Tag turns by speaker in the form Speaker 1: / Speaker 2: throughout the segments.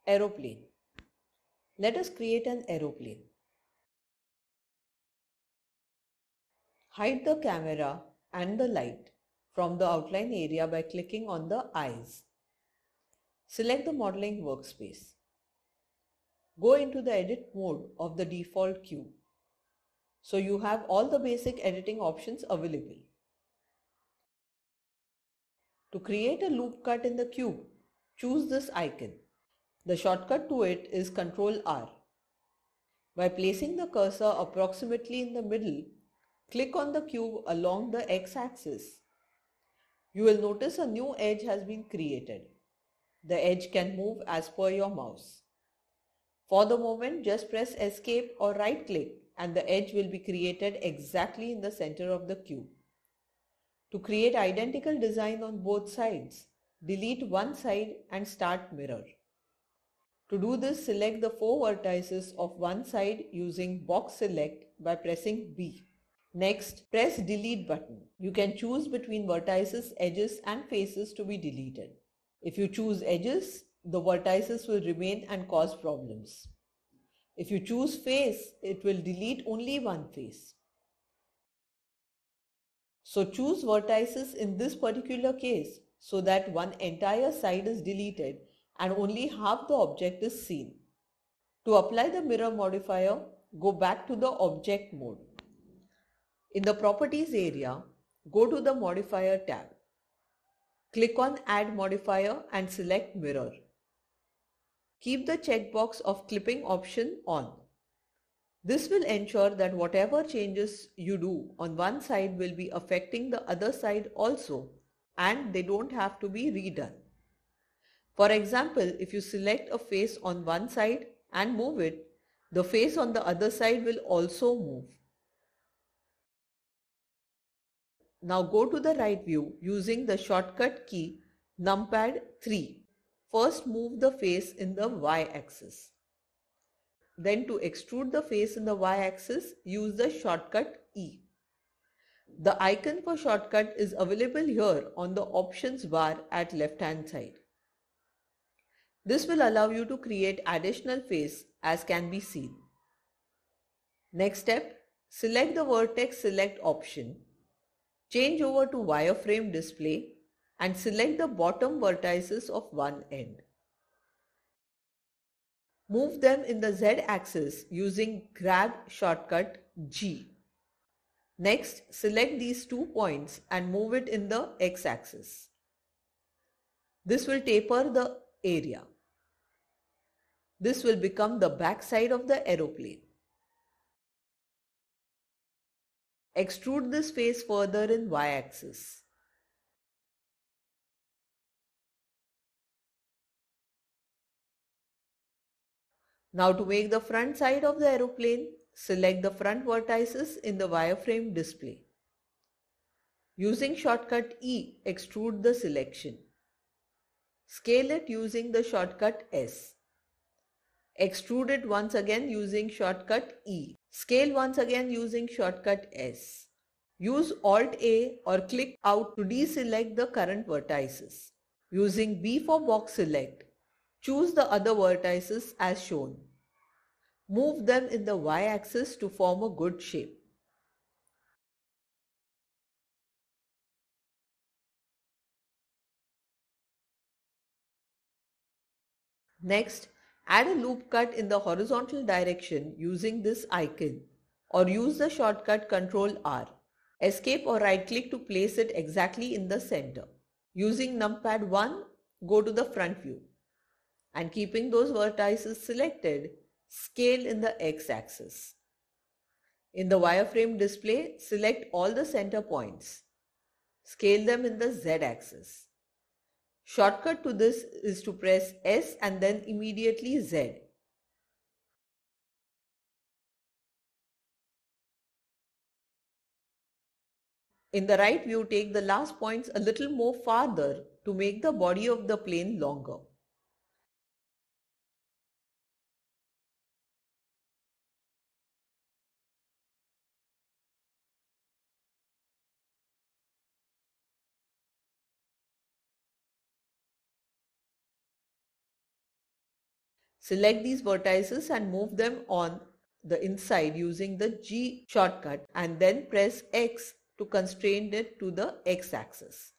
Speaker 1: Aeroplane. Let us create an aeroplane. Hide the camera and the light from the outline area by clicking on the eyes. Select the modeling workspace. Go into the edit mode of the default cube. So you have all the basic editing options available. To create a loop cut in the cube, choose this icon. The shortcut to it is Ctrl R. By placing the cursor approximately in the middle, click on the cube along the x-axis. You will notice a new edge has been created. The edge can move as per your mouse. For the moment, just press Escape or right click and the edge will be created exactly in the center of the cube. To create identical design on both sides, delete one side and start mirror. To do this, select the 4 vertices of one side using box select by pressing B. Next, press delete button. You can choose between vertices, edges and faces to be deleted. If you choose edges, the vertices will remain and cause problems. If you choose face, it will delete only one face. So choose vertices in this particular case so that one entire side is deleted and only half the object is seen. To apply the mirror modifier, go back to the object mode. In the properties area, go to the modifier tab. Click on add modifier and select mirror. Keep the checkbox of clipping option on. This will ensure that whatever changes you do on one side will be affecting the other side also, and they don't have to be redone. For example, if you select a face on one side and move it, the face on the other side will also move. Now go to the right view using the shortcut key numpad 3. First move the face in the y-axis. Then to extrude the face in the y-axis, use the shortcut E. The icon for shortcut is available here on the options bar at left-hand side. This will allow you to create additional face as can be seen. Next step, select the vertex select option, change over to wireframe display and select the bottom vertices of one end. Move them in the Z-axis using grab shortcut G. Next, select these 2 points and move it in the X-axis. This will taper the area. This will become the back side of the aeroplane. Extrude this face further in Y-axis. Now to make the front side of the aeroplane, select the front vertices in the wireframe display. Using shortcut E, extrude the selection. Scale it using the shortcut S. Extrude it once again using shortcut E. Scale once again using shortcut S. Use Alt A or click out to deselect the current vertices. Using B for box select, choose the other vertices as shown. Move them in the y-axis to form a good shape. Next, add a loop cut in the horizontal direction using this icon or use the shortcut Ctrl R. Escape or right click to place it exactly in the center. Using numpad 1, go to the front view and keeping those vertices selected, scale in the x-axis. In the wireframe display, select all the center points. Scale them in the z-axis. Shortcut to this is to press S and then immediately Z. In the right view, take the last points a little more farther to make the body of the plane longer. Select these vertices and move them on the inside using the G shortcut and then press X to constrain it to the X axis.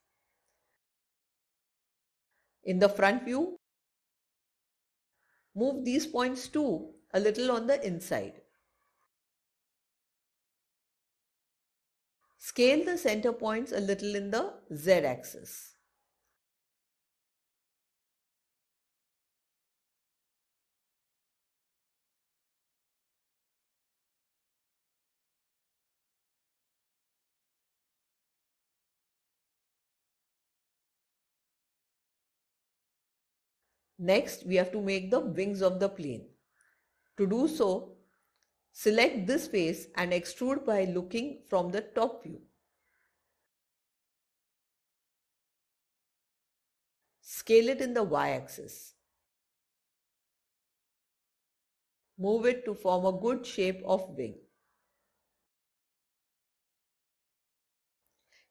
Speaker 1: In the front view, move these points too a little on the inside. Scale the center points a little in the Z axis. Next, we have to make the wings of the plane. To do so, select this face and extrude by looking from the top view. Scale it in the y-axis. Move it to form a good shape of wing.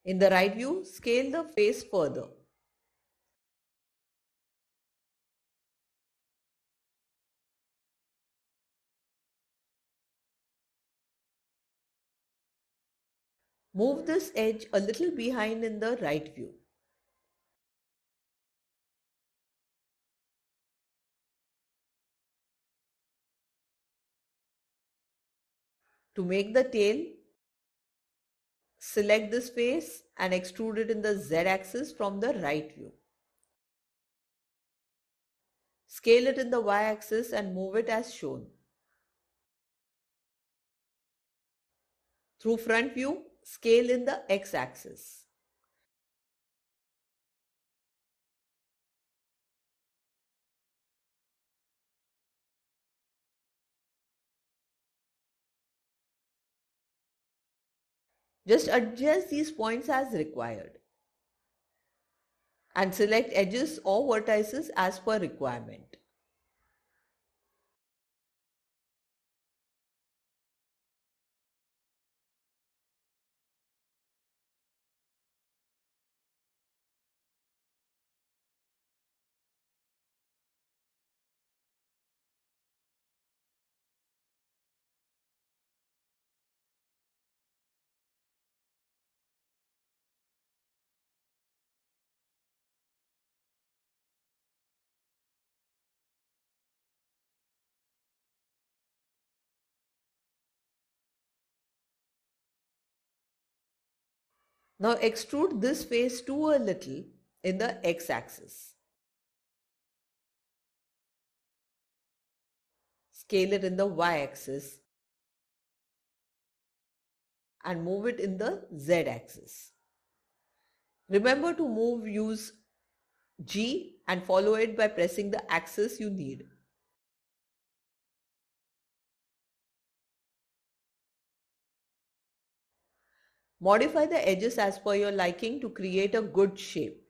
Speaker 1: In the right view, scale the face further. Move this edge a little behind in the right view. To make the tail, select this face and extrude it in the z-axis from the right view. Scale it in the y-axis and move it as shown. Through front view, scale in the x-axis. Just adjust these points as required and select edges or vertices as per requirement. Now extrude this face too a little in the x-axis. Scale it in the y-axis and move it in the z-axis. Remember to use G and follow it by pressing the axis you need. Modify the edges as per your liking to create a good shape.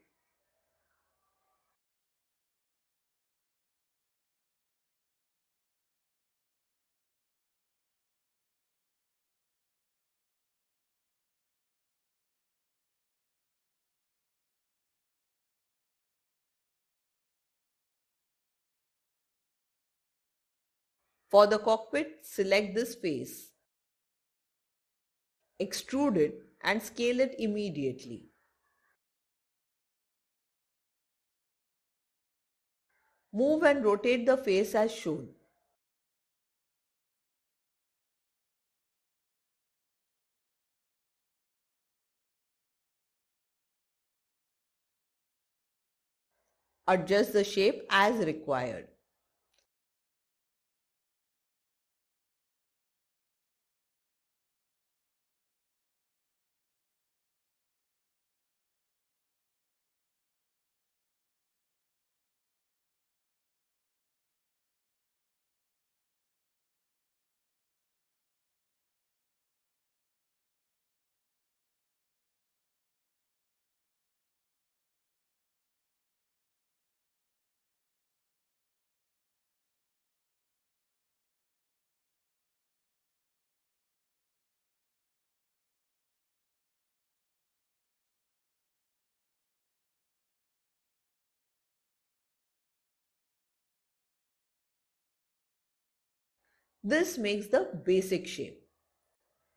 Speaker 1: For the cockpit, select this face, extrude it and scale it immediately. Move and rotate the face as shown. Adjust the shape as required. This makes the basic shape.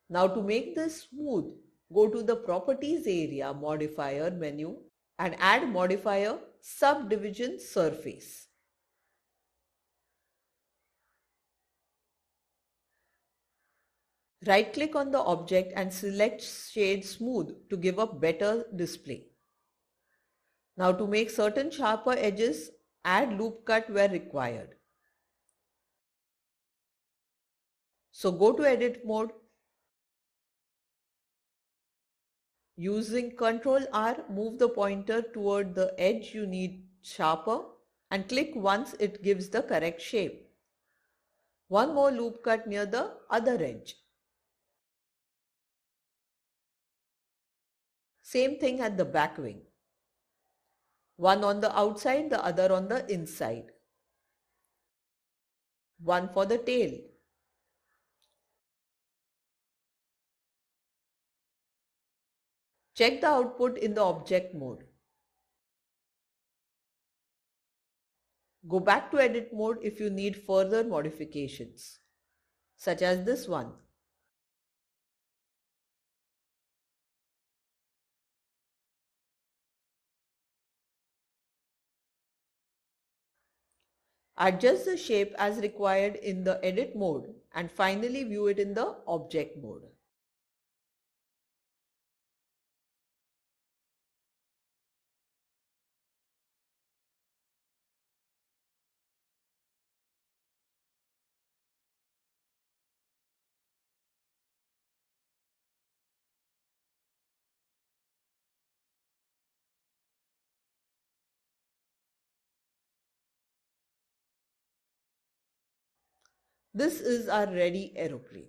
Speaker 1: Now to make this smooth, go to the Properties area Modifier menu and add Modifier Subdivision Surface. Right-click on the object and select Shade Smooth to give a better display. Now to make certain sharper edges, add Loop Cut where required. So go to Edit mode. Using Ctrl R, move the pointer toward the edge you need sharper and click once it gives the correct shape. One more loop cut near the other edge. Same thing at the back wing. One on the outside, the other on the inside. One for the tail. Check the output in the object mode. Go back to edit mode if you need further modifications, such as this one. Adjust the shape as required in the edit mode and finally view it in the object mode. This is our ready aeroplane.